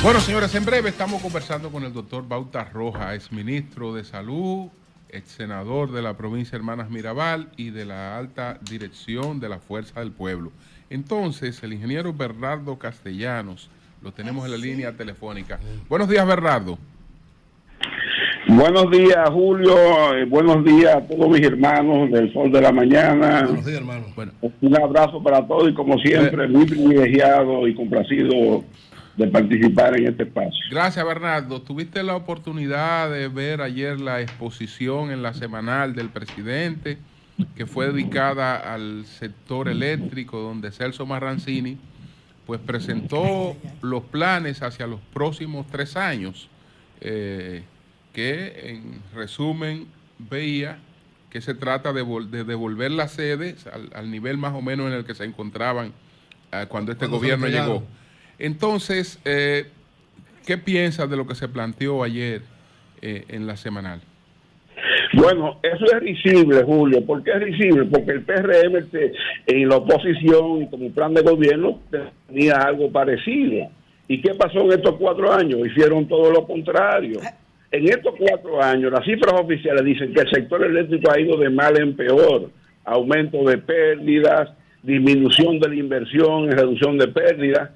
Bueno, señores, en breve estamos conversando con el doctor Bauta Roja, ex ministro de Salud, ex senador de la provincia de Hermanas Mirabal y de la alta dirección de la Fuerza del Pueblo. Entonces, el ingeniero Bernardo Castellanos, lo tenemos en la línea telefónica. Buenos días, Bernardo. Buenos días, Julio. Buenos días a todos mis hermanos del Sol de la Mañana. Buenos días, hermano. Bueno, un abrazo para todos y, como siempre, muy privilegiado y complacido de participar en este espacio. Gracias, Bernardo. ¿Tuviste la oportunidad de ver ayer la exposición en la semanal del presidente, que fue dedicada al sector eléctrico, donde Celso Marrancini pues presentó los planes hacia los próximos 3 años, que en resumen veía que se trata de devolver las sedes al nivel más o menos en el que se encontraban cuando este gobierno llegó? Entonces, ¿qué piensas de lo que se planteó ayer en la semanal? Bueno, eso es risible, Julio. ¿Por qué es risible? Porque el PRM en la oposición y como plan de gobierno tenía algo parecido. ¿Y qué pasó en estos 4 años? Hicieron todo lo contrario. En estos 4 años, las cifras oficiales dicen que el sector eléctrico ha ido de mal en peor. Aumento de pérdidas, disminución de la inversión, reducción de pérdidas.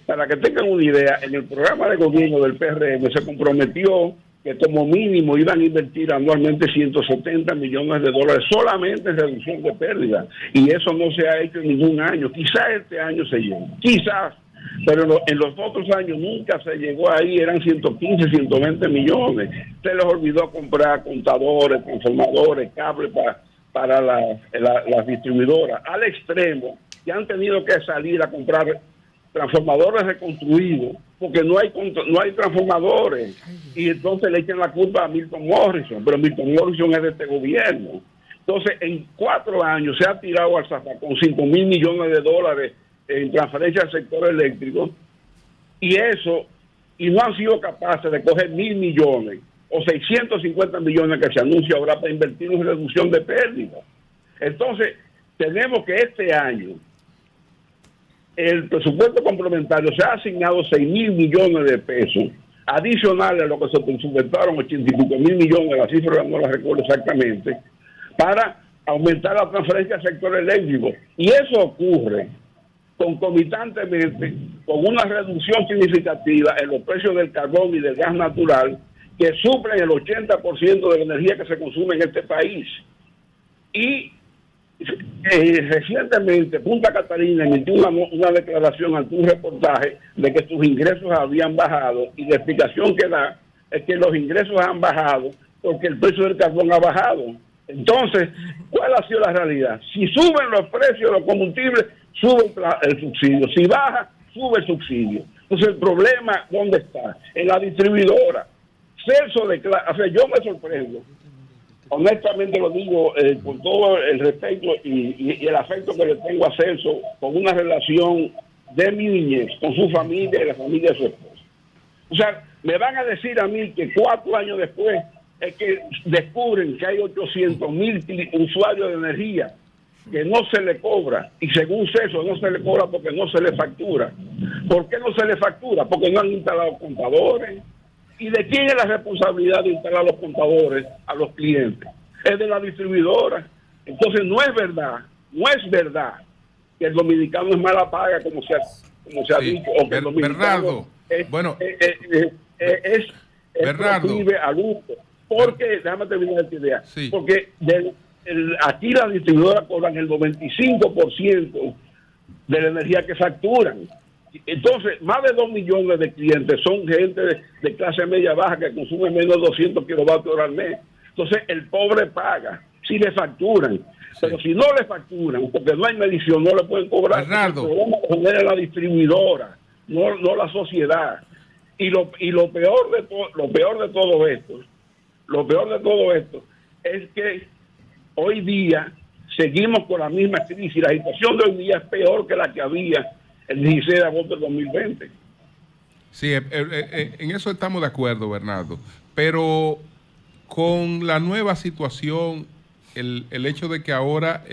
Para que tengan una idea, en el programa de gobierno del PRM se comprometió que como mínimo iban a invertir anualmente 170 millones de dólares solamente en reducción de pérdidas. Y eso no se ha hecho en ningún año. Quizás este año se llegue, quizás. Pero en los otros años nunca se llegó ahí, eran 115, 120 millones. Se les olvidó comprar contadores, transformadores, cables para las distribuidoras, al extremo que han tenido que salir a comprar transformadores reconstruidos porque no hay transformadores, y entonces le echan la culpa a Milton Morrison, pero Milton Morrison es de este gobierno. Entonces, en 4 años se ha tirado al zafacón 5,000 millones de dólares en transferencia al sector eléctrico, y no han sido capaces de coger 1,000 millones o 650 millones que se anuncia ahora para invertir en reducción de pérdidas. Entonces, tenemos que este año el presupuesto complementario se ha asignado 6,000 millones de pesos adicionales a lo que se presupuestaron 85,000 millones, la cifra no la recuerdo exactamente, para aumentar la transferencia al sector eléctrico. Y eso ocurre concomitantemente con una reducción significativa en los precios del carbón y del gas natural, que suplen el 80% de la energía que se consume en este país. Y recientemente Punta Catalina emitió una declaración ante un reportaje de que sus ingresos habían bajado, y la explicación que da es que los ingresos han bajado porque el precio del carbón ha bajado. Entonces, ¿cuál ha sido la realidad? Si suben los precios de los combustibles, sube el subsidio. Si baja, sube el subsidio. Entonces, el problema, ¿dónde está? En la distribuidora. Celso declara, yo me sorprendo, honestamente lo digo, con todo el respeto y el afecto que le tengo a Celso, con una relación de mi niñez, con su familia y la familia de su esposa. O sea, me van a decir a mí que 4 años después es que descubren que hay 800,000 usuarios de energía que no se le cobra, y según Celso no se le cobra porque no se le factura. ¿Por qué no se le factura? Porque no han instalado contadores. ¿Y de quién es la responsabilidad de instalar los contadores a los clientes? Es de la distribuidora. Entonces no es verdad que el dominicano es mala paga, como se ha dicho, o que el dominicano Bernardo, vive a lujo. Porque, déjame terminar esta idea, porque aquí las distribuidoras cobran el 95% de la energía que facturan. Entonces, más de 2 millones de clientes son gente de clase media baja que consume menos de 200 kilovatios hora al mes. Entonces, el pobre paga si le facturan. Pero si no le facturan, porque no hay medición, no le pueden cobrar. Bernardo, el problema lo genera la distribuidora, no la sociedad. Y lo peor de todo esto es que hoy día seguimos con la misma crisis. La situación de hoy día es peor que la que había el 16 de agosto del 2020. Sí, en eso estamos de acuerdo, Bernardo. Pero con la nueva situación, el hecho de que ahora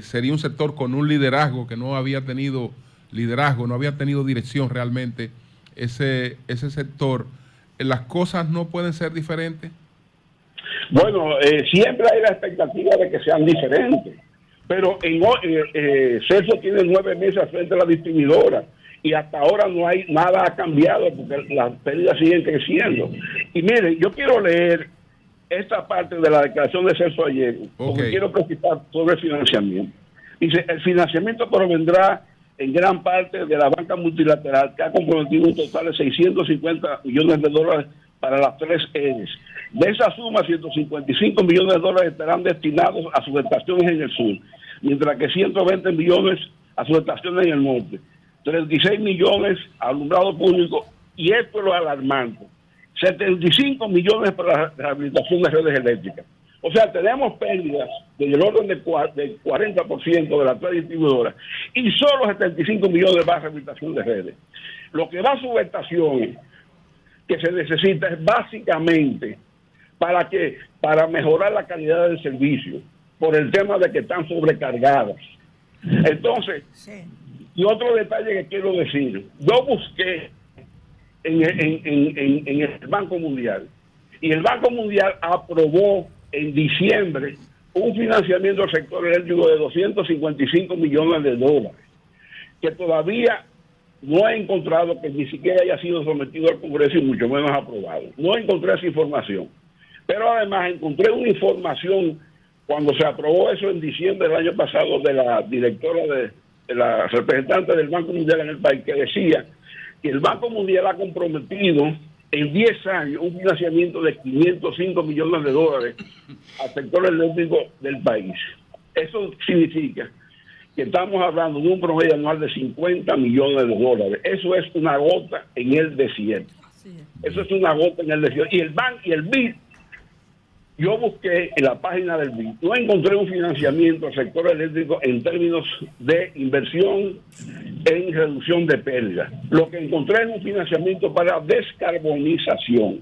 sería un sector con un liderazgo que no había tenido liderazgo, no había tenido dirección realmente ese sector, ¿las cosas no pueden ser diferentes? Bueno, siempre hay la expectativa de que sean diferentes, pero Celso tiene 9 meses frente a la distribuidora y hasta ahora no hay nada ha cambiado porque las pérdidas siguen creciendo. Y mire, yo quiero leer esta parte de la declaración de Celso ayer, porque quiero precisar sobre el financiamiento. Dice, el financiamiento provendrá en gran parte de la banca multilateral, que ha comprometido un total de 650 millones de dólares para las 3 E's. De esa suma, 155 millones de dólares estarán destinados a subestaciones en el sur, mientras que 120 millones a subestaciones en el norte, 36 millones a alumbrado público, y esto es lo alarmante, 75 millones para la rehabilitación de redes eléctricas. O sea, tenemos pérdidas del orden del 40% de las 3 distribuidoras y solo 75 millones para rehabilitación de redes. Lo que va a subestaciones que se necesita es básicamente para mejorar la calidad del servicio, por el tema de que están sobrecargadas. Entonces, sí. Y otro detalle que quiero decir, yo busqué en el Banco Mundial, y el Banco Mundial aprobó en diciembre un financiamiento del sector eléctrico de 255 millones de dólares, que todavía no he encontrado que ni siquiera haya sido sometido al Congreso y mucho menos aprobado. No encontré esa información. Pero además encontré una información cuando se aprobó eso en diciembre del año pasado de la directora de la representante del Banco Mundial en el país, que decía que el Banco Mundial ha comprometido en 10 años un financiamiento de 505 millones de dólares al sector eléctrico del país. Eso significa que estamos hablando de un promedio anual de 50 millones de dólares. Eso es una gota en el desierto. Eso es una gota en el desierto. Y el BAN y el BID, yo busqué en la página del BID, no encontré un financiamiento al sector eléctrico en términos de inversión en reducción de pérdidas. Lo que encontré es un financiamiento para descarbonización,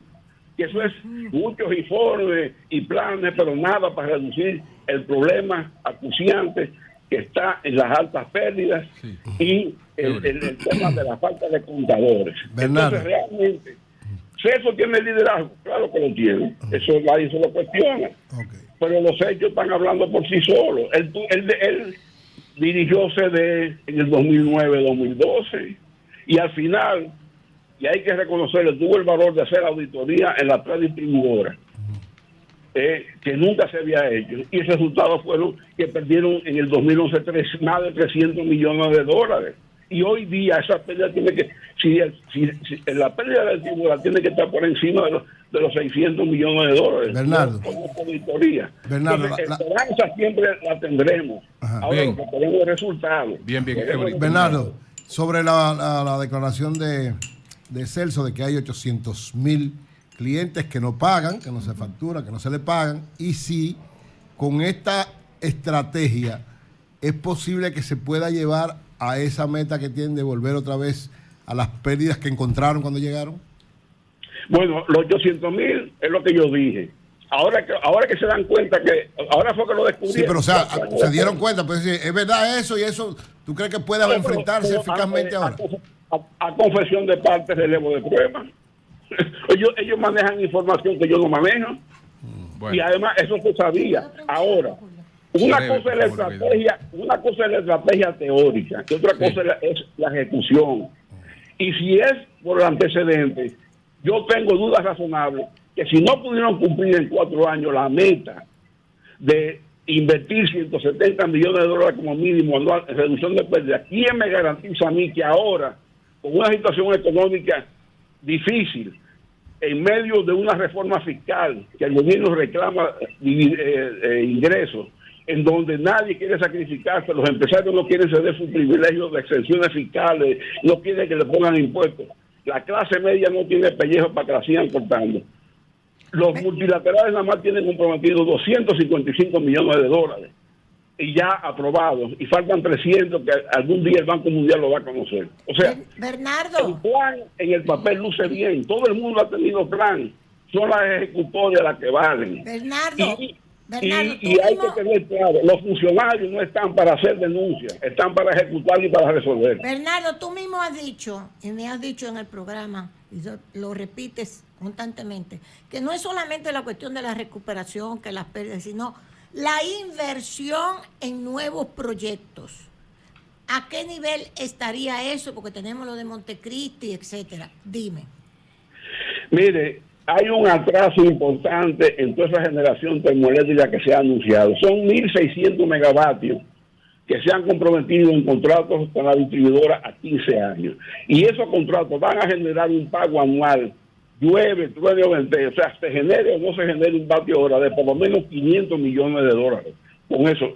que eso es muchos informes y planes, pero nada para reducir el problema acuciante que está en las altas pérdidas, sí. Y el tema de la falta de contadores. Bernardo. Entonces realmente Celso tiene liderazgo, claro que lo tiene, eso nadie se lo cuestiona, pero los hechos están hablando por sí solos. Él dirigió CD en el 2009-2012 y al final, y hay que reconocerle, tuvo el valor de hacer auditoría en las 3 distribuidoras, que nunca se había hecho, y el resultado fueron que perdieron en el 2011 más de 300 millones de dólares. Y hoy día esa pérdida tiene que, si la pérdida del tribunal tiene que estar por encima de los 600 millones de dólares. Bernardo. Bernardo, esperanza siempre la tendremos. Ajá, ahora bien. lo que tenemos es resultados. Bien. Bernardo, sobre la declaración de Celso de que hay 800,000 clientes que no pagan, que no se facturan, que no se le pagan, y si con esta estrategia es posible que se pueda llevar a esa meta que tienen de volver otra vez a las pérdidas que encontraron cuando llegaron. Bueno, los 800,000 es lo que yo dije. Ahora que se dan cuenta que ahora fue que lo descubrieron. Sí, pero o sea, se dieron cuenta, pues es verdad eso y eso. ¿Tú crees que pueda enfrentarse eficazmente ahora? A confesión de parte, relevo de pruebas. ellos manejan información que yo no manejo. Bueno. Y además eso se sabía. Ahora, una cosa es la estrategia teórica, y otra cosa es la ejecución. Y si es por el antecedente, yo tengo dudas razonables que si no pudieron cumplir en 4 años la meta de invertir 170 millones de dólares como mínimo anual en reducción de pérdidas, ¿quién me garantiza a mí que ahora, con una situación económica difícil, en medio de una reforma fiscal que el gobierno reclama ingresos, en donde nadie quiere sacrificarse, los empresarios no quieren ceder sus privilegios de exenciones fiscales, no quieren que le pongan impuestos, la clase media no tiene pellejo para que la sigan cortando. Los multilaterales nada más tienen comprometidos 255 millones de dólares y ya aprobados, y faltan 300 que algún día el Banco Mundial lo va a conocer. O sea, Bernardo, el plan en el papel luce bien, todo el mundo ha tenido plan, son las ejecutorias las que valen. Bernardo, Bernardo, y hay que tener claro, los funcionarios no están para hacer denuncias, están para ejecutar y para resolver. Bernardo, tú mismo has dicho, y me has dicho en el programa, y lo repites constantemente, que no es solamente la cuestión de la recuperación, que las pérdidas, sino la inversión en nuevos proyectos. ¿A qué nivel estaría eso? Porque tenemos lo de Montecristi, etcétera. Dime. Mire, hay un atraso importante en toda esa generación termoeléctrica que se ha anunciado. Son 1.600 megavatios que se han comprometido en contratos con la distribuidora a 15 años. Y esos contratos van a generar un pago anual, llueve, truene o vente, o sea, se genere o no se genere un vatio hora de por lo menos $500 millones. Con eso,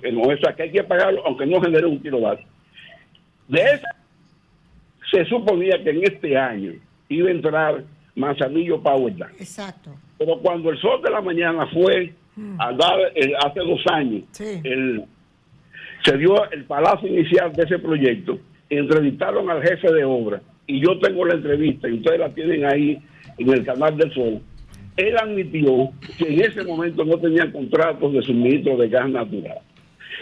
que hay que pagarlo aunque no genere un kilovatio. De eso se suponía que en este año iba a entrar Manzanillo Power Plant. Exacto. Pero cuando el Sol de la Mañana fue a dar, hace 2 años, sí, se dio el palazo inicial de ese proyecto, entrevistaron al jefe de obra, y yo tengo la entrevista, y ustedes la tienen ahí en el canal del Sol. Él admitió que en ese momento no tenían contratos de suministro de gas natural,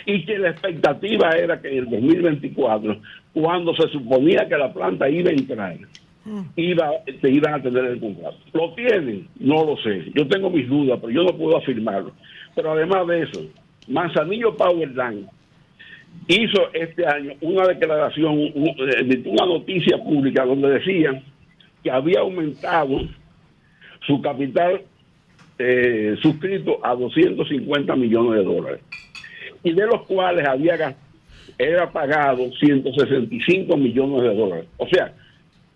y que la expectativa era que en el 2024, cuando se suponía que la planta iba a entrar, iban a tener el contrato. ¿Lo tienen? No lo sé. Yo tengo mis dudas, pero yo no puedo afirmarlo. Pero además de eso, Manzanillo Power Plant hizo este año una declaración, una noticia pública donde decía que había aumentado su capital suscrito a $250 millones, y de los cuales era pagado $165 millones. O sea,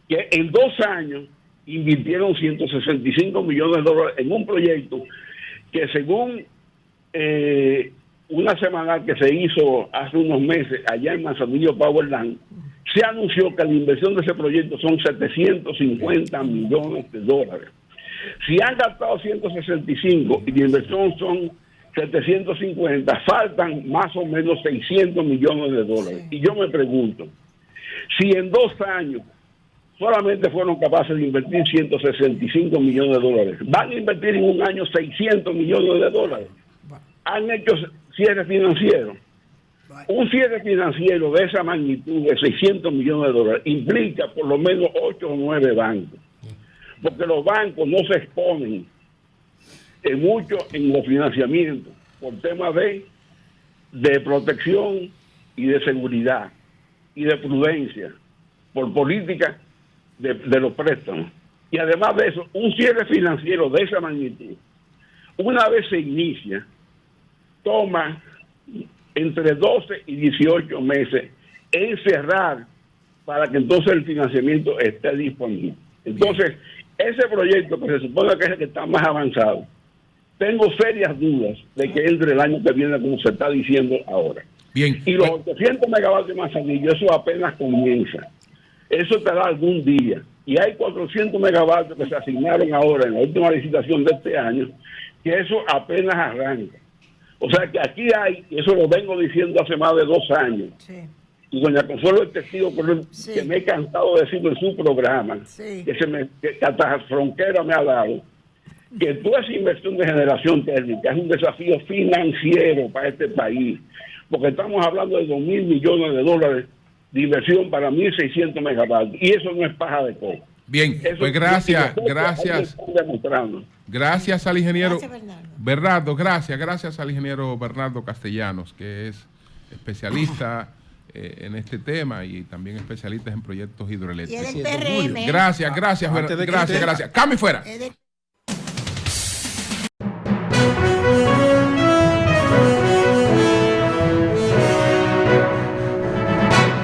que en 2 años invirtieron $165 millones en un proyecto que, según una semanal que se hizo hace unos meses allá en Manzanillo Power Plant, se anunció que la inversión de ese proyecto son $750 millones. Si han gastado 165 y la inversión son 750, faltan más o menos $600 millones. Y yo me pregunto, si en 2 años solamente fueron capaces de invertir $165 millones, van a invertir en un año $600 millones. Han hecho cierre financiero. Un cierre financiero de esa magnitud, de $600 millones, implica por lo menos 8 o 9 bancos. Porque los bancos no se exponen mucho en los financiamientos por temas de protección y de seguridad y de prudencia, por política de los préstamos. Y además de eso, un cierre financiero de esa magnitud, una vez se inicia, toma entre 12 y 18 meses en cerrar para que entonces el financiamiento esté disponible. Entonces, ese proyecto, que se supone que es el que está más avanzado, tengo serias dudas de que entre el año que viene, como se está diciendo ahora. Bien. Y los 800 megavatios de Manzanillo, eso apenas comienza. Eso estará algún día. Y hay 400 megavatios que se asignaron ahora en la última licitación de este año, que eso apenas arranca. O sea que aquí hay, y eso lo vengo diciendo hace más de 2 años, y doña Consuelo es testigo, que me he cansado de decirlo en su programa, que hasta Frontera me ha dado, que toda esa inversión de generación térmica es un desafío financiero para este país, porque estamos hablando de $2.000 millones de inversión para 1.600 megavatios, y eso no es paja de coco. Bien, eso, pues gracias al ingeniero Bernardo, gracias al ingeniero Bernardo Castellanos, que es especialista en este tema y también especialista en proyectos hidroeléctricos. Y el PRM. Gracias. Cambio fuera.